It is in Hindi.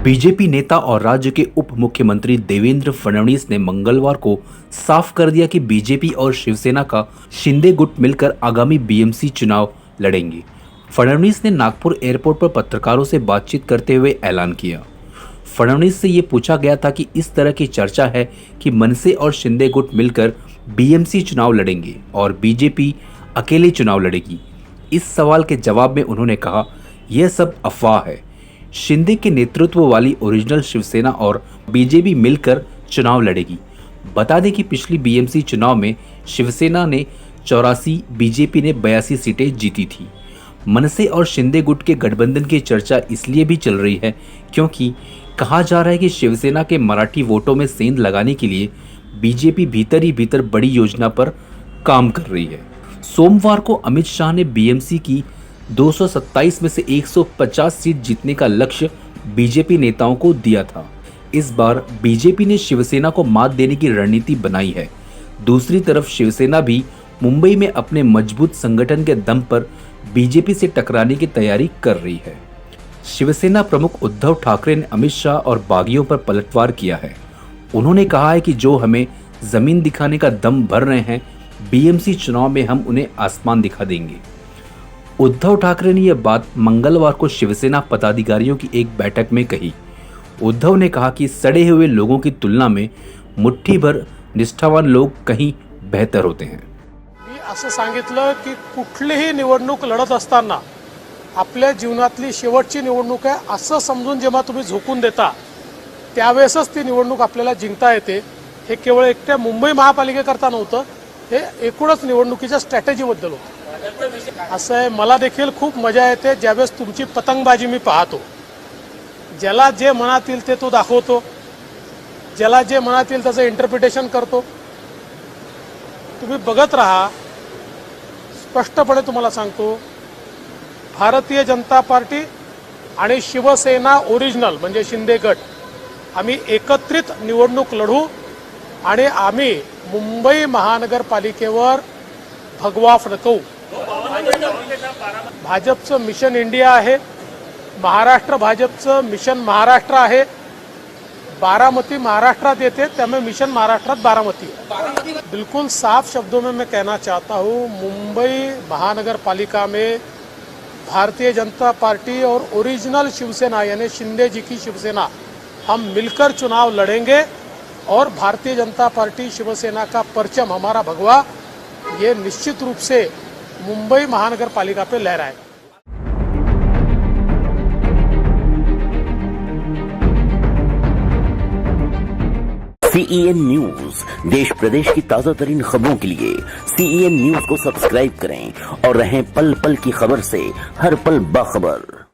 बीजेपी नेता और राज्य के उप मुख्यमंत्री देवेंद्र फडणवीस ने मंगलवार को साफ कर दिया कि बीजेपी और शिवसेना का शिंदे गुट मिलकर आगामी बीएमसी चुनाव लड़ेंगे। फडणवीस ने नागपुर एयरपोर्ट पर पत्रकारों से बातचीत करते हुए ऐलान किया। फडणवीस से ये पूछा गया था कि इस तरह की चर्चा है कि मनसे और शिंदे गुट मिलकर बीएमसी चुनाव लड़ेंगे और बीजेपी अकेले चुनाव लड़ेगी। इस सवाल के जवाब में उन्होंने कहा, यह सब अफवाह है। शिंदे के नेतृत्व वाली ओरिजिनल शिवसेना और बीजेपी मिलकर चुनाव लड़ेगी। बता दें कि पिछली बीएमसी चुनाव में शिवसेना ने 84, बीजेपी ने 82 सीटें जीती थी। मनसे और शिंदे गुट के गठबंधन की चर्चा इसलिए भी चल रही है क्योंकि कहा जा रहा है कि शिवसेना के मराठी वोटों में सेंध लगाने के लिए बीजेपी भीतर ही भीतर बड़ी योजना पर काम कर रही है। सोमवार को अमित शाह ने बीएमसी की 227 में से 150 सीट जीतने का लक्ष्य बीजेपी नेताओं को दिया था। इस बार बीजेपी ने शिवसेना को मात देने की रणनीति बनाई है। दूसरी तरफ शिवसेना भी मुंबई में अपने मजबूत संगठन के दम पर बीजेपी से टकराने की तैयारी कर रही है। शिवसेना प्रमुख उद्धव ठाकरे ने अमित शाह और बागियों पर पलटवार किया है। उन्होंने कहा है कि जो हमें जमीन दिखाने का दम भर रहे हैं, बीएमसी चुनाव में हम उन्हें आसमान दिखा देंगे। उद्धव ठाकरे ने यह बात मंगलवार को शिवसेना पदाधिकारियों की एक बैठक में कही। उद्धव ने कहा कि सड़े हुए लोगों की तुलना में मुट्ठी भर निष्ठावान लोग कहीं बेहतर होते हैं। मी असं सांगितलं की कुठलीही निवडणूक लढत असताना आपल्या जीवनातली शेवटची निवडणूक आहे असं समजून जेव्हा तुम्ही झोकून देता त्यावेळेसच ती निवडणूक आपल्याला जिंकता येते। हे केवळ एकट्या मुंबई महापालिकेकरता नव्हतं, हे एकूणच निवडणुकीच्या स्ट्रॅटेजीबद्दल होतं। असं आहे, मला देखील खूप मजा येते ज्यावेळेस तुमची पतंगबाजी मी पाहतो। ज्याला जे मनात येईल ते तो दाखवतो, ज्याला जे मनात येईल त्याचं इंटरप्रिटेशन करतो। तुम्ही बघत राहा, स्पष्टपणे तुम्हाला सांगतो, भारतीय जनता पार्टी आणि शिवसेना ओरिजिनल म्हणजे शिंदे गट आम्ही एकत्रित निवडणूक लढू आणि आम्ही मुंबई महानगरपालिकेवर भगवा फडकवू। भाजपचं मिशन इंडिया आहे, महाराष्ट्र भाजपचं मिशन महाराष्ट्र आहे। बारामती महाराष्ट्रात येते, त्यामुळे मिशन महाराष्ट्रात बारामती। बिल्कुल साफ शब्दों में मैं कहना चाहता हूँ, मुंबई महानगर पालिका में भारतीय जनता पार्टी और ओरिजिनल शिवसेना यानी शिंदे जी की शिवसेना हम मिलकर चुनाव लड़ेंगे और भारतीय जनता पार्टी शिवसेना का परचम हमारा भगवा ये निश्चित रूप से मुंबई महानगर पालिका पे लहराएगा। CEN न्यूज देश प्रदेश की ताजा तरीन खबरों के लिए CEN न्यूज को सब्सक्राइब करें और रहें पल पल की खबर से हर पल बाखबर।